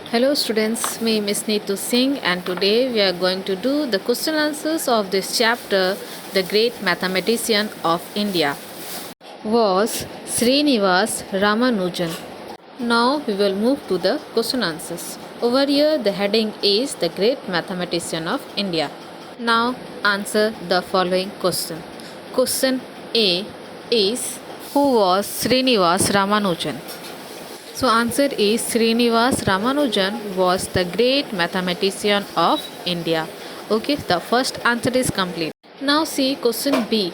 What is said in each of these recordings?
Hello students, me Miss Neetu Singh and today we are going to do the question answers of this chapter. The great mathematician of India was Srinivas Ramanujan. Now we will move to the question answers. Over here the heading is the great mathematician of India. Now answer the following question. Question A is, who was Srinivas Ramanujan? So answer is, Srinivas Ramanujan was the great mathematician of India. Okay, the first answer is complete. Now see question B.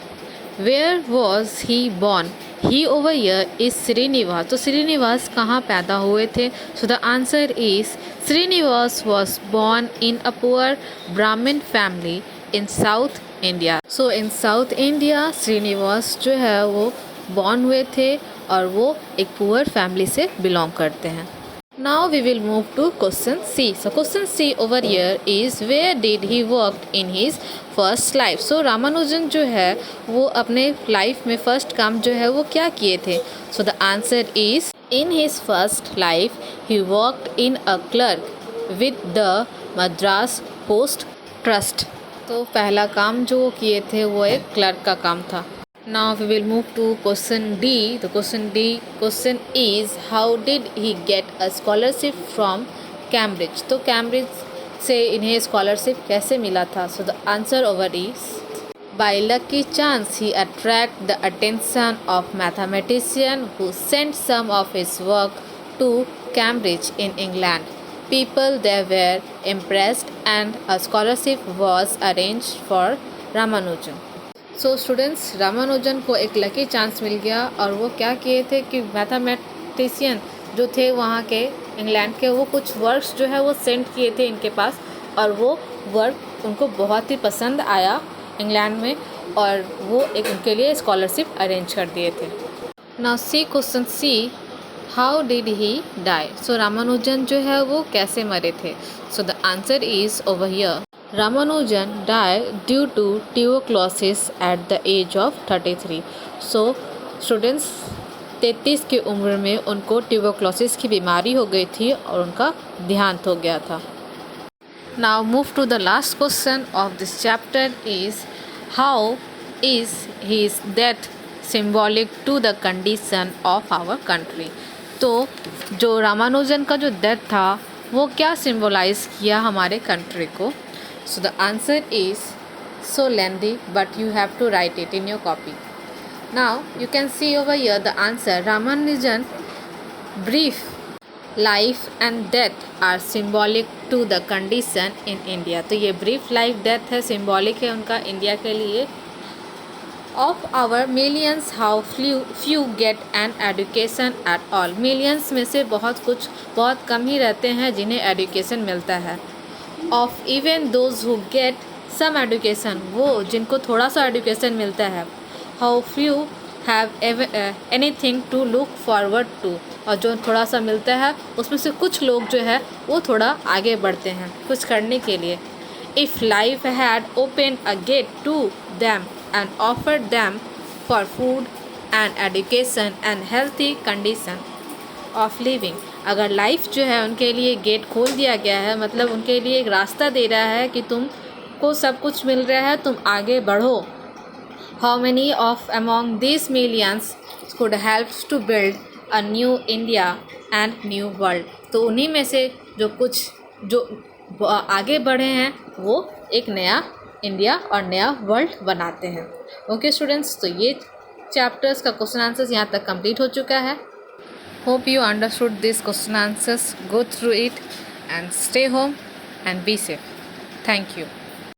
Where was he born? He over here is Srinivas. तो Srinivas कहाँ पैदा हुए थे? So the answer is, Srinivas was born in a poor Brahmin family in South India. So in South India Srinivas जो है वो born हुए थे और वो एक पुअर फैमिली से बिलोंग करते हैं. Now we will move to question C. So question C over here is, where did he work in his first life? So Ramanujan जो है वो अपने लाइफ में फर्स्ट काम जो है वो क्या किए थे? So the answer is, in his first life he worked in a clerk with the Madras Post Trust. तो पहला काम जो वो किए थे वो एक क्लर्क का काम था. Now we will move to question D. The question is, how did he get a scholarship from Cambridge? तो कैम्ब्रिज से इन्हें स्कॉलरशिप कैसे मिला था? So the answer over is, by lucky chance he attracted the attention of mathematician who sent some of his work to Cambridge in England. People there were impressed and a scholarship was arranged for Ramanujan. So students, Ramanujan को एक lucky chance मिल गया और वो क्या किए थे कि mathematician जो थे वहाँ के इंग्लैंड के, वो कुछ वर्क्स जो है वो सेंड किए थे इनके पास और वो वर्क उनको बहुत ही पसंद आया इंग्लैंड में और वो एक उनके लिए स्कॉलरशिप अरेंज कर दिए थे. Now see question see, how did he die? So Ramanujan जो है वो कैसे मरे थे? So the answer is over here, Ramanujan died due to tuberculosis at the age of 33. So students, 33 की उम्र में उनको ट्यूबरक्लोसिस की बीमारी हो गई थी और उनका देहांत हो गया था. Now move to the last question of this chapter is, how is his death symbolic to the condition of our country? तो जो रामानुजन का जो डेथ था वो क्या सिम्बोलाइज किया हमारे कंट्री को? So the answer is so lengthy, but you have to write it in your copy. Now you can see over here the answer. Ramanujan brief life and death are symbolic to the condition in India. तो ये brief life death है, symbolic है उनका India के लिए. Of our millions, how few get an education at all. millions में से बहुत कम ही रहते हैं जिन्हें education मिलता है. Of even those who get some education, वो जिनको थोड़ा सा एडुकेशन मिलता है. How few have anything to look forward to. और जो थोड़ा सा मिलता है उसमें से कुछ लोग जो है वो थोड़ा आगे बढ़ते हैं कुछ करने के लिए. If life had opened a gate to them and offered them for food and education and healthy condition of living. अगर लाइफ जो है उनके लिए गेट खोल दिया गया है, मतलब उनके लिए एक रास्ता दे रहा है कि तुमको सब कुछ मिल रहा है, तुम आगे बढ़ो. How many of among this millions could help to build a new India and new world. तो उन्हीं में से जो आगे बढ़े हैं वो एक नया इंडिया और नया वर्ल्ड बनाते हैं. ओके स्टूडेंट्स, तो ये चैप्टर्स का क्वेश्चन आंसर्स यहाँ तक कंप्लीट हो चुका है. Hope you understood these question answers. Go through it and stay home and be safe. Thank you.